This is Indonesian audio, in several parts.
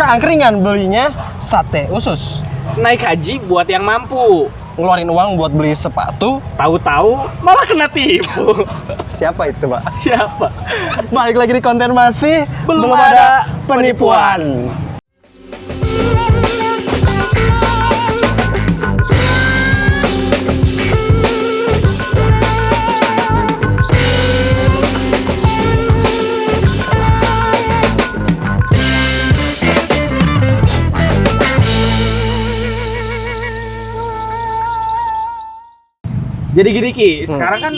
Kita angkringan belinya sate usus. Naik haji buat yang mampu. Ngeluarin uang buat beli sepatu. Tahu-tahu malah kena tipu. Siapa itu, Pak? Siapa? Balik lagi di konten masih Belum ada penipuan. Jadi gini Ki, sekarang kan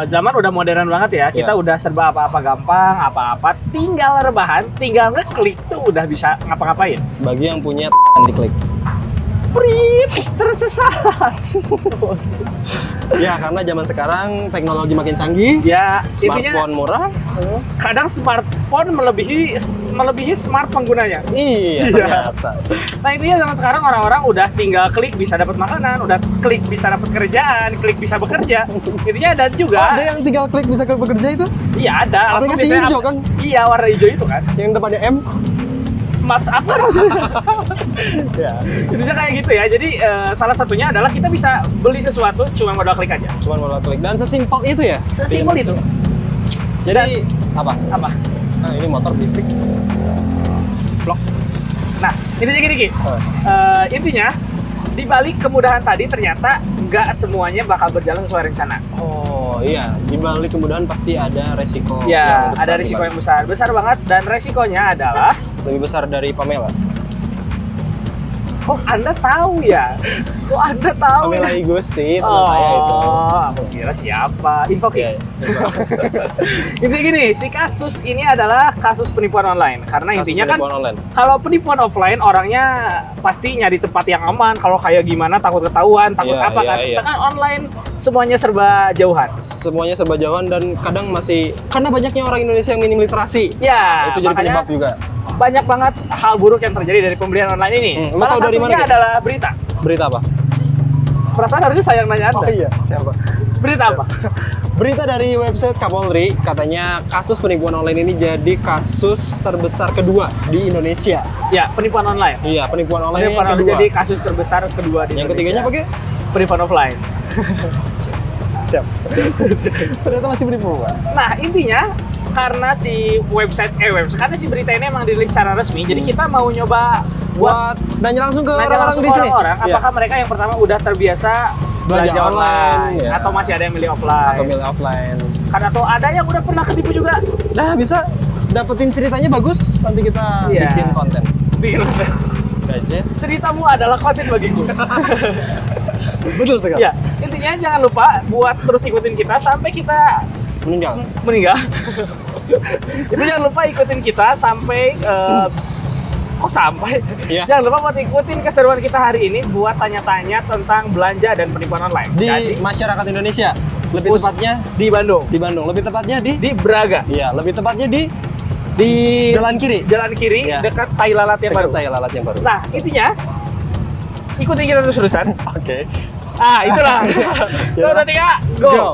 zaman udah modern banget ya. Kita udah serba apa-apa gampang, apa-apa tinggal rebahan, tinggal ngeklik tuh udah bisa ngapa-ngapain. Bagi yang punya diklik. Prit, tersesat. Ya, karena zaman sekarang teknologi makin canggih. Ya, intinya Smartphone murah. kadang smartphone melebihi smart penggunanya. Iya, ternyata. Nah intinya zaman sekarang orang-orang udah tinggal klik bisa dapat makanan, udah klik bisa dapat kerjaan, klik bisa bekerja. Intinya dan juga Oh, ada yang tinggal klik bisa bekerja itu? iya ada. Langsung Aplikasi biasanya hijau kan? Iya warna hijau itu kan. Yang depannya M. Mats apa maksudnya? Ya. Intinya kayak gitu ya. Jadi salah satunya adalah kita bisa beli sesuatu cuma modal klik aja. Cuman modal klik dan sesimpel itu ya. Sesimpel itu. Jadi apa? Apa? Nah, ini motor fisik. Blok. Nah, intinya gini Ki. Intinya di balik kemudahan tadi ternyata nggak semuanya bakal berjalan sesuai rencana. Oh iya, di balik kemudahan pasti ada resiko. Ya, yang besar ada risiko yang besar banget dan resikonya adalah lebih besar dari Pamela. kok Anda tahu ya? Kok Anda tahu? Pamela Igusti, teman saya itu. Oh, aku kira siapa? Info Ki. Iya, iya. Intinya gini, si kasus ini adalah kasus penipuan online. Karena Kasus intinya kan penipuan online. kalau penipuan offline orangnya pasti nyari tempat yang aman. Kalau kayak gimana takut ketahuan, takut Iya, apa iya, kan? iya. Sedangkan online semuanya serba jauhan. Semuanya serba jauhan dan kadang masih karena banyaknya orang Indonesia yang minim literasi. Ya, Itu jadi makanya penyebab juga. banyak banget hal buruk yang terjadi dari pembelian online ini. Lo Salah tahu dari satunya mana, Ki? adalah berita. Berita apa? Perasaan harusnya saya yang nanya Anda. Oh iya, siapa? Berita apa? Berita dari website Kapolri, katanya kasus penipuan online ini jadi kasus terbesar kedua di Indonesia. Ya, penipuan online. Iya, penipuan online Penipuan yang online kedua. jadi kasus terbesar kedua di Yang Indonesia. ketiganya apa, Ki? Penipuan offline. Siap. Ternyata masih penipuan. Nah, intinya karena si karena si berita ini emang dirilis secara resmi, jadi kita mau nyoba buat Buat nanya langsung ke nanya orang-orang langsung di ke sini. orang-orang, Iya. apakah mereka yang pertama udah terbiasa belanja online, iya. atau masih ada yang milih offline, Atau milih offline. kan atau ada yang udah pernah ketipu juga. Nah, bisa dapetin ceritanya bagus, nanti kita Iya. bikin konten. Bikin Aja. ceritamu adalah konten bagiku. Betul sekali. Ya, intinya jangan lupa buat terus ikutin kita sampai kita Meninggal. meninggal. Itu jangan lupa ikutin kita sampai kok sampai? Iya. Jangan lupa buat ikutin keseruan kita hari ini buat tanya-tanya tentang belanja dan penipuan online. Di Jadi, masyarakat Indonesia, lebih tepatnya di Bandung, di Bandung, lebih tepatnya di di Braga, Iya, lebih tepatnya di di jalan kiri. jalan kiri Iya. dekat Tai Lalat yang Dekat baru. Tai Lalat yang baru. Nah, intinya ikutin kita terus-terusan. Oke. Ah, itulah. Ya. 2, 3, go. Go.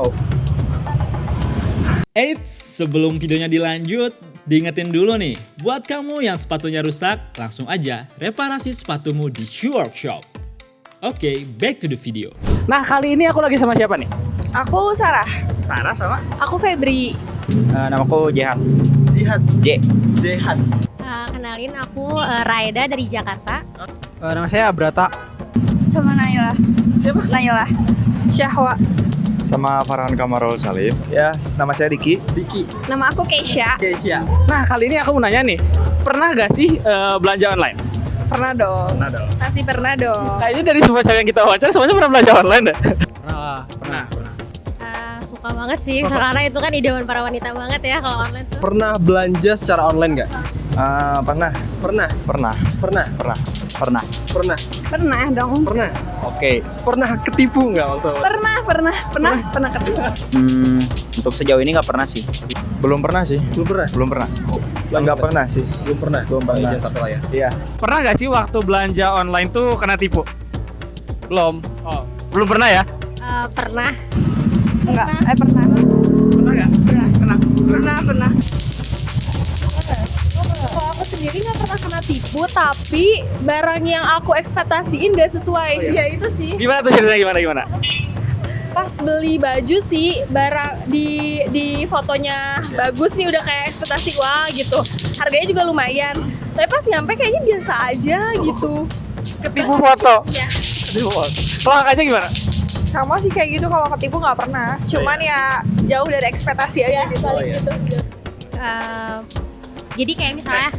Eits, sebelum videonya dilanjut, diingetin dulu nih, buat kamu yang sepatunya rusak, langsung aja reparasi sepatumu di Shoe Workshop. Oke, back to the video. Nah, kali ini aku lagi sama siapa nih? Aku Sarah. Sarah sama Aku Febri. Namaku Jehan. Jihad. J. Jihad. Kenalin aku Raida dari Jakarta. Nama saya Abrata. Sama Naila. siapa? Naila. Syahwa. Sama Farhan Kamarul Salim. Ya, nama saya Diki. Diki. Nama aku Keisha. Keisha. Nah, kali ini aku mau nanya nih, pernah gak sih belanja online? Pernah dong. Pernah dong. Pasti pernah dong. Kayaknya dari semua cewek yang kita wawancara, semuanya pernah belanja online deh? Pernah. Suka banget sih, karena itu kan idaman para wanita banget ya kalau online tuh. Pernah belanja secara online nggak? Pernah. Pernah. Pernah. Pernah. Pernah. Pernah. Pernah. Pernah dong. Pernah. Oke. Pernah ketipu nggak waktu? Pernah ketemu. Untuk sejauh ini nggak pernah sih. Belum pernah sih. Belum pernah. Belum pernah. Nggak pernah sih. Belum pernah. Belum pernah. Jangan sampai lah ya. Iya. Pernah gak sih waktu belanja online tuh kena tipu? Belum. Oh, belum pernah ya? Pernah. Enggak. Pernah. Pernah gak? Pernah. Pernah. Kalau aku sendiri sendiri nggak pernah kena tipu, tapi barang yang aku ekspektasiin gak sesuai. Ya itu sih. Gimana tuh ceritanya gimana? Pas beli baju sih, barang di fotonya bagus nih, udah kayak ekspektasi, wah gitu. Harganya juga lumayan. Tapi pas nyampe kayaknya biasa aja gitu. Ketipu foto. Iya. Ketipu foto. Kalau kakaknya gimana? Sama sih kayak gitu, kalau ketipu nggak pernah. Cuman ya jauh dari ekspektasi aja gitu. Gitu. Jadi kayak misalnya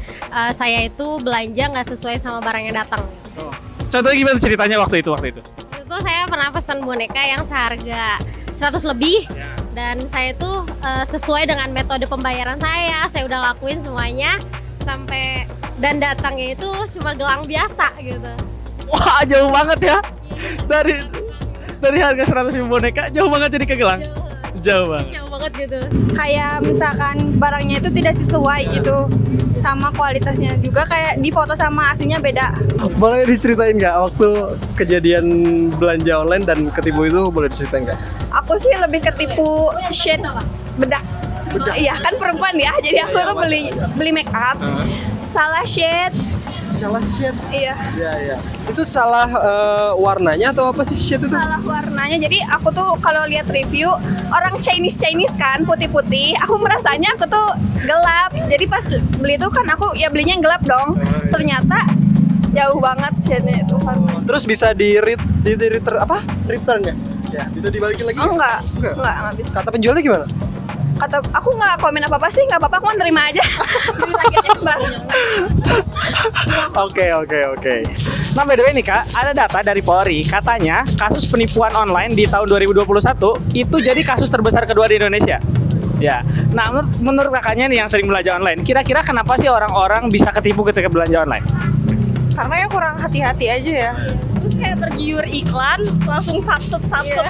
saya itu belanja nggak sesuai sama barang yang datang. Contohnya gimana ceritanya waktu itu? Itu saya pernah pesan boneka yang seharga 100 lebih dan saya tuh sesuai dengan metode pembayaran saya udah lakuin semuanya sampai dan datangnya itu cuma gelang biasa gitu. Wah, jauh banget ya. Dari harga 100.000 boneka jauh banget jadi ke gelang. Jauh banget Gitu. Kayak misalkan barangnya itu tidak sesuai gitu sama kualitasnya juga, kayak di foto sama aslinya beda. Boleh diceritain nggak waktu kejadian belanja online dan ketipu itu, boleh diceritain nggak? Aku sih lebih ketipu shade bedak. Iya kan perempuan ya, jadi aku tuh beli make up, salah shade. Salah shade? Iya. Iya. Itu salah warnanya atau apa sih shade itu? Salah warnanya, jadi aku tuh kalau lihat review orang Chinese kan putih-putih, aku merasanya aku tuh gelap. Jadi pas beli itu kan aku ya belinya yang gelap dong. Ternyata jauh banget shade-nya itu. Terus bisa return ya? Ya, bisa dibalikin lagi? Oh enggak bisa. Kata penjualnya gimana? Kata aku nggak komen apa sih, nggak apa-apa, aku nerima aja. Beli lagi aja Mbak. Oke. Nah, by the way nih Kak, ada data dari Polri, katanya kasus penipuan online di tahun 2021 itu jadi kasus terbesar kedua di Indonesia. Ya. Nah, menurut kakaknya nih yang sering belanja online, kira-kira kenapa sih orang-orang bisa ketipu ketika belanja online? Karena ya kurang hati-hati aja ya. Terus kayak tergiur iklan, langsung satset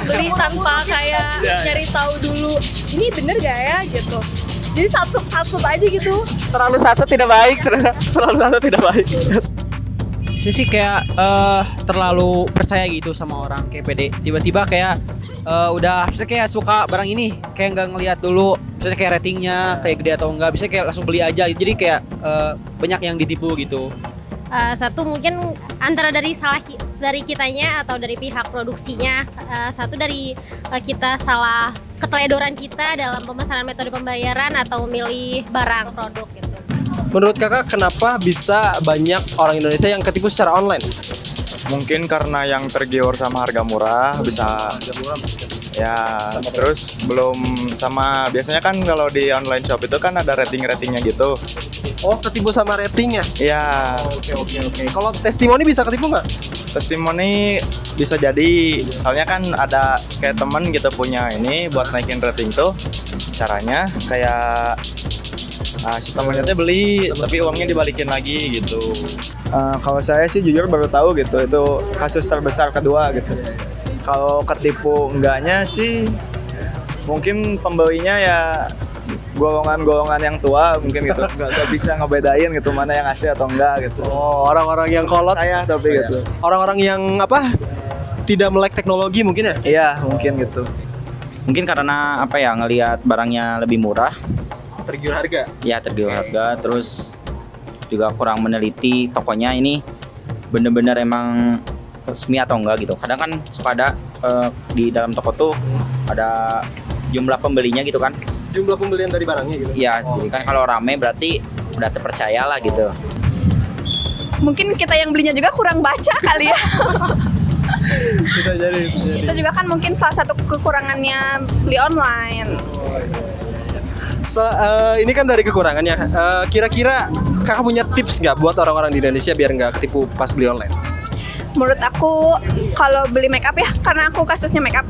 beli tanpa kayak nyari tahu dulu ini bener gak ya gitu. Jadi satset aja gitu. Terlalu satu tidak baik, terlalu satu tidak baik. Saya sih kayak terlalu percaya gitu sama orang, kayak pede. Tiba-tiba kayak udah misalnya kayak suka barang ini, kayak nggak ngelihat dulu misalnya kayak ratingnya kayak gede atau enggak, bisa kayak langsung beli aja. Jadi kayak banyak yang ditipu gitu. Satu mungkin antara dari kitanya atau dari pihak produksinya, satu dari kita salah keteledoran kita dalam pemesanan metode pembayaran atau memilih barang produk gitu. Menurut kakak kenapa bisa banyak orang Indonesia yang ketipu secara online? Mungkin karena yang tergiur sama harga murah bisa. Ya, terus belum sama, biasanya kan kalau di online shop itu kan ada ratingnya gitu. Oh, ketipu sama ratingnya? Iya. Oke. Kalau testimoni bisa ketipu nggak? Testimoni bisa jadi, soalnya kan ada kayak temen gitu punya ini buat naikin rating tuh. Caranya kayak si temennya tuh beli tapi uangnya dibalikin lagi gitu. Kalau saya sih jujur baru tahu gitu, itu kasus terbesar kedua gitu. Kalau ketipu enggaknya sih mungkin pembelinya ya golongan-golongan yang tua mungkin gitu, nggak bisa ngebedain gitu mana yang asli atau enggak gitu. Oh, orang-orang yang kolot Saya tapi gitu. Orang-orang yang tidak melek teknologi mungkin ya? Iya mungkin gitu. Mungkin karena ngelihat barangnya lebih murah. Tergiur harga? Ya, tergiur harga, terus juga kurang meneliti tokonya ini bener-bener emang resmi atau enggak gitu. Kadang kan suka ada di dalam toko tuh ada jumlah pembelinya gitu kan. Jumlah pembelian dari barangnya gitu? Iya, jadi kan kalau rame berarti udah terpercaya lah gitu. Mungkin kita yang belinya juga kurang baca kali ya. Bisa jadi. Itu juga kan mungkin salah satu kekurangannya beli online. Ini kan dari kekurangannya. Kira-kira kakak punya tips nggak buat orang-orang di Indonesia biar nggak ketipu pas beli online? Menurut aku kalau beli make up ya, karena aku kasusnya make up.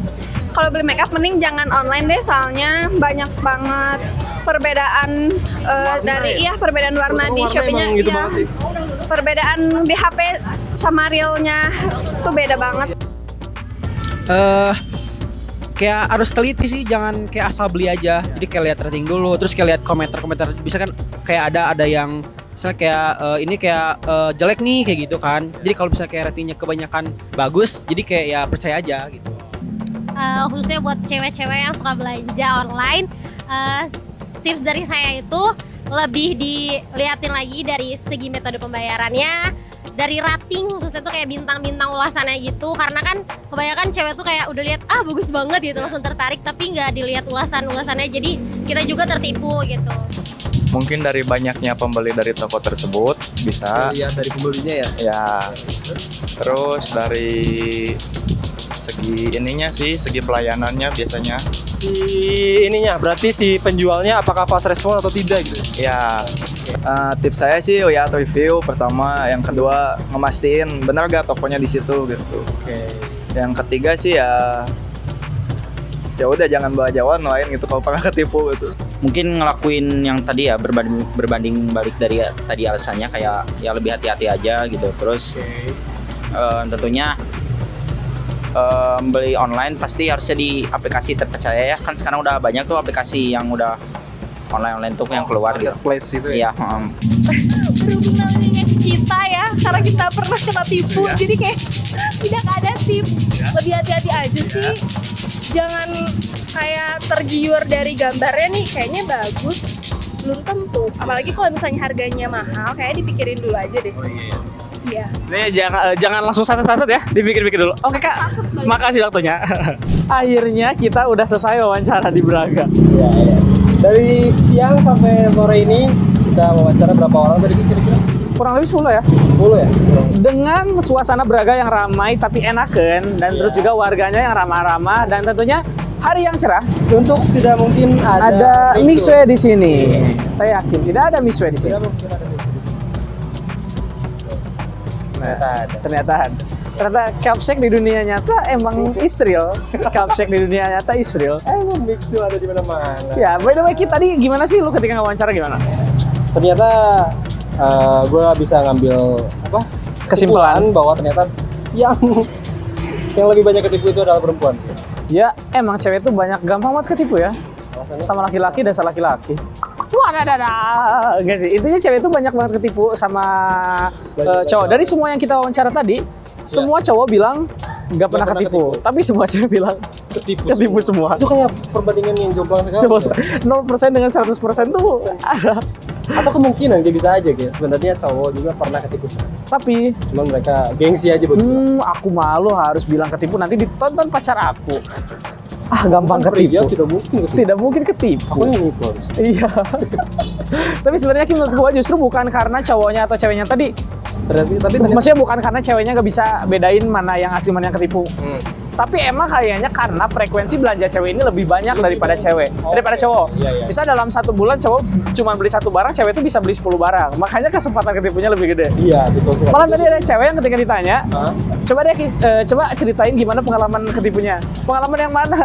Kalau beli make up mending jangan online deh, soalnya banyak banget perbedaan perbedaan warna di Shopee-nya. Gitu Ya, perbedaan di HP sama realnya tuh beda banget. Kayak harus teliti sih, jangan kayak asal beli aja. Jadi kayak lihat rating dulu, terus kayak lihat komentar. Bisa kan kayak ada yang misalnya kayak ini kayak jelek nih kayak gitu kan. Jadi kalau misalnya kayak ratingnya kebanyakan bagus, jadi kayak ya percaya aja gitu. Khususnya buat cewek-cewek yang suka belanja online, tips dari saya itu lebih diliatin lagi dari segi metode pembayarannya, dari rating khususnya tuh kayak bintang-bintang ulasannya gitu, karena kan kebanyakan cewek tuh kayak udah lihat bagus banget gitu langsung tertarik, tapi nggak dilihat ulasannya, jadi kita juga tertipu gitu. Mungkin dari banyaknya pembeli dari toko tersebut bisa. Lihat dari pembelinya ya. Ya. Terus dari segi ininya sih, segi pelayanannya biasanya. Si ininya berarti si penjualnya apakah fast respon atau tidak gitu. Ya. Tips saya sih ya review pertama, yang kedua ngemastiin benar gak tokonya di situ gitu. Oke. Yang ketiga sih ya udah jangan bawa jauhan lain gitu kalau pernah ketipu gitu. Mungkin ngelakuin yang tadi ya, berbanding balik dari tadi alasannya, kayak ya lebih hati-hati aja gitu. Terus tentunya beli online pasti harusnya di aplikasi terpercaya ya, kan sekarang udah banyak tuh aplikasi yang udah online tuh yang keluar gitu. Marketplace itu ya. Iya. Berhubungan dengan kita ya, karena kita pernah kena tipu, jadi kayak tidak ada tips. Lebih hati-hati aja sih. Jangan kayak tergiur dari gambarnya nih, kayaknya bagus, belum tentu. Apalagi kalau misalnya harganya mahal, kayak dipikirin dulu aja deh. Iya. Nih jangan langsung satet-satet ya, dipikir-pikir dulu. Oke Kak, makasih waktunya. Akhirnya kita udah selesai wawancara di Braga. Iya. Dari siang sampai sore ini kita wawancara berapa orang tadi kira-kira? Kurang lebih 10 ya. 10 ya? Dengan suasana Braga yang ramai tapi enaken, dan terus juga warganya yang ramah-ramah, dan tentunya hari yang cerah. Untuk tidak mungkin Ada mixue di sini. Saya yakin tidak ada mixue di sini. Ternyata ada. Ternyata Capsek di dunia nyata emang Israel. Capsek di dunia nyata Israel. Emang mixu ada di mana-mana. Ya, by the way, kita tadi gimana sih lu ketika wawancara gimana? Ternyata gue bisa ngambil kesimpulan bahwa ternyata yang lebih banyak ketipu itu adalah perempuan. Ya, emang cewek itu banyak gampang banget ketipu ya. Sama laki-laki, dasar laki-laki. Wah, enggak sih. Intinya cewek itu banyak banget ketipu sama cowok. Dari semua yang kita wawancara tadi, semua cowok bilang nggak pernah ketipu. Tapi semua cewek bilang ketipu semua. Itu kayak perbandingan yang jomplang sekali. Coba 0% dengan 100% tuh ada. Atau kemungkinan dia bisa aja guys. Sebenarnya cowok juga pernah ketipu. Tapi cuman mereka gengsi aja begitu. Aku malu harus bilang ketipu, nanti ditonton pacar aku. Gampang ketipu. Tidak mungkin ketipu. Aku yang nipu harus. Iya. Tapi sebenarnya menurut gua justru bukan karena cowoknya atau ceweknya tadi. Tapi maksudnya bukan karena ceweknya nggak bisa bedain mana yang asli mana yang ketipu. Tapi emang kayaknya karena frekuensi belanja cewek ini lebih banyak daripada daripada cowok. Bisa dalam 1 bulan cowok cuma beli 1 barang, cewek itu bisa beli 10 barang. Makanya kesempatan ketipunya lebih gede. Iya, betul sekali. Malah tadi ada cewek yang ketika ditanya, coba ceritain gimana pengalaman ketipunya. Pengalaman yang mana?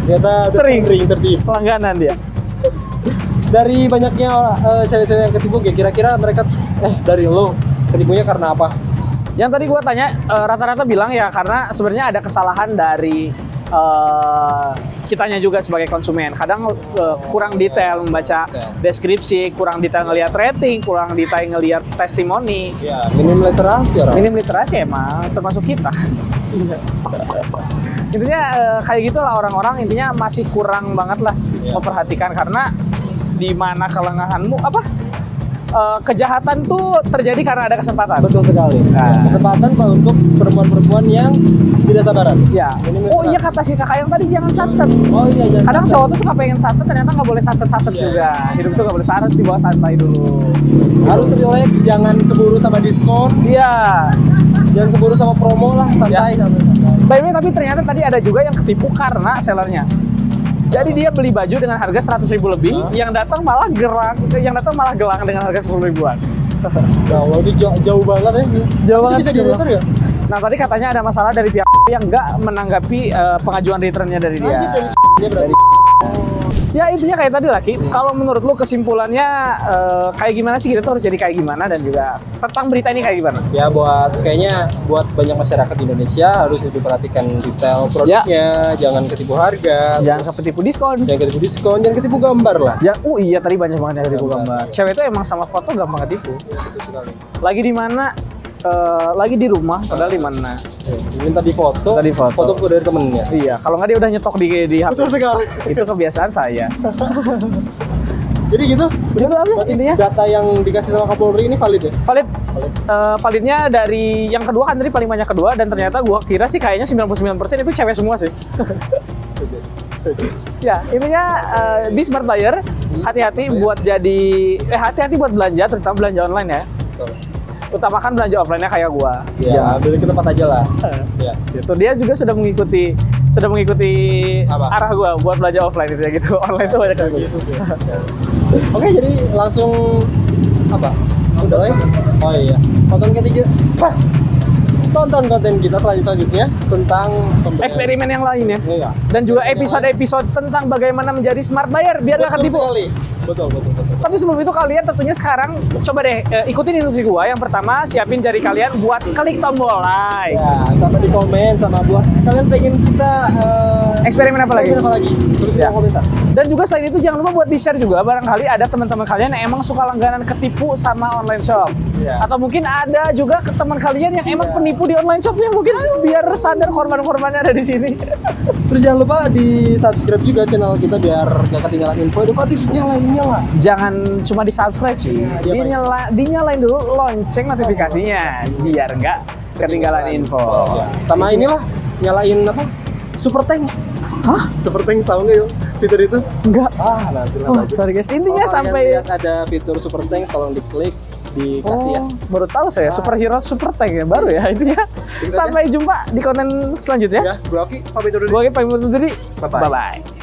Ternyata sering tertipu. Langganan dia. Dari banyaknya cewek-cewek yang ketipu, kira-kira mereka dari lo ketipunya karena apa? Yang tadi gue tanya rata-rata bilang ya karena sebenarnya ada kesalahan dari kitanya juga sebagai konsumen. Kadang kurang detail membaca deskripsi, kurang detail ngelihat rating, kurang detail ngelihat testimoni. Ya, minim literasi orang. Minim literasi emang termasuk kita. Intinya kayak gitulah orang-orang, intinya masih kurang banget lah memperhatikan, karena di mana kelengahanmu kejahatan tuh terjadi karena ada kesempatan. Betul sekali. Kesempatan untuk perempuan-perempuan yang tidak sabaran. Ya. Oh iya, kata si kakak yang tadi jangan satset. Oh iya. Kadang cowok tuh suka pengen satset, ternyata nggak boleh satset juga. Hidup tuh nggak boleh satset, dibawa santai dulu. Harus relax, jangan keburu sama diskon. Iya. Jangan keburu sama promo lah, santai. By the way, tapi ternyata tadi ada juga yang ketipu karena sellernya. Jadi dia beli baju dengan harga 100.000 lebih, yang datang malah gelang dengan harga 10 ribuan. Jauh banget ya. Jauh banget. Bisa di-return ya? Nah, tadi katanya ada masalah dari pihak yang nggak menanggapi pengajuan returnnya dari dia. Dari Ya intinya kayak tadi Laki, kalau menurut lu kesimpulannya kayak gimana sih kita tuh harus jadi kayak gimana, dan juga tentang berita ini kayak gimana? Ya kayaknya buat banyak masyarakat di Indonesia harus lebih perhatikan detail produknya, jangan ketipu harga, jangan ketipu diskon, jangan ketipu gambar lah. Ya, iya tadi banyak banget yang ketipu gambar. Cewek itu emang sama foto gampang ketipu. Lagi di mana? Lagi di rumah, padahal di mana? Minta di foto dari temennya. Iya, kalau nggak dia udah nyetok di HP. Betul sekali. Itu kebiasaan saya. Jadi gitu. Begitu aja Berarti intinya. data yang dikasih sama Kapolri ini valid ya? Valid. Validnya dari yang kedua kan tadi paling banyak kedua, dan ternyata gua kira sih kayaknya 99% itu cewek semua sih. Ya, intinya be smart buyer, hati-hati buat hati-hati buat belanja, terutama belanja online ya. Betul. Utamakan belanja offline-nya kayak gua. Ya, beli ke tempat aja lah. Ya. Itu dia juga sudah mengikuti Apa? arah gua buat belanja offline itu ya gitu. Online itu banyak Kayak gitu tuh. Oke, jadi langsung apa? Udah ya? Oh iya. Tonton konten kita selanjutnya tentang eksperimen yang lain ya. Iya. Dan juga episode-episode tentang bagaimana menjadi smart buyer biar nggak ketipu. Betul. Tapi sebelum itu kalian tentunya sekarang coba deh ikutin instruksi gua. Yang pertama siapin jari kalian buat klik tombol like. Ya, sama di komen sama buat kalian pengen kita Eksperimen apa lagi? Terus Ya. komentar. Dan juga selain itu jangan lupa buat di-share juga, barangkali ada teman-teman kalian yang emang suka langganan ketipu sama online shop. Iya. Atau mungkin ada juga ke teman kalian yang emang penipu di online shopnya, mungkin biar sadar korban-korbannya ada di sini. Terus jangan lupa di subscribe juga channel kita biar gak ketinggalan info edukatif yang lainnya lah. Jangan cuma di-subscribe sih, Iya, dinyalain dulu lonceng notifikasinya biar nggak ketinggalan info. Ya. Sama inilah nyalain apa? Super Tank. Hah? Super Tank tahu nggak yuk fitur itu? Enggak. Nanti lah. Oh, sorry guys. Intinya sampai lihat ada fitur Super Tank, tolong diklik, dikasih ya. Baru tahu saya superhero super tank ya, baru ya intinya. Sampai jumpa di konten selanjutnya. Ya, gue Oki pamit undur diri. Gue pamit undur diri. Bye-bye. Bye-bye.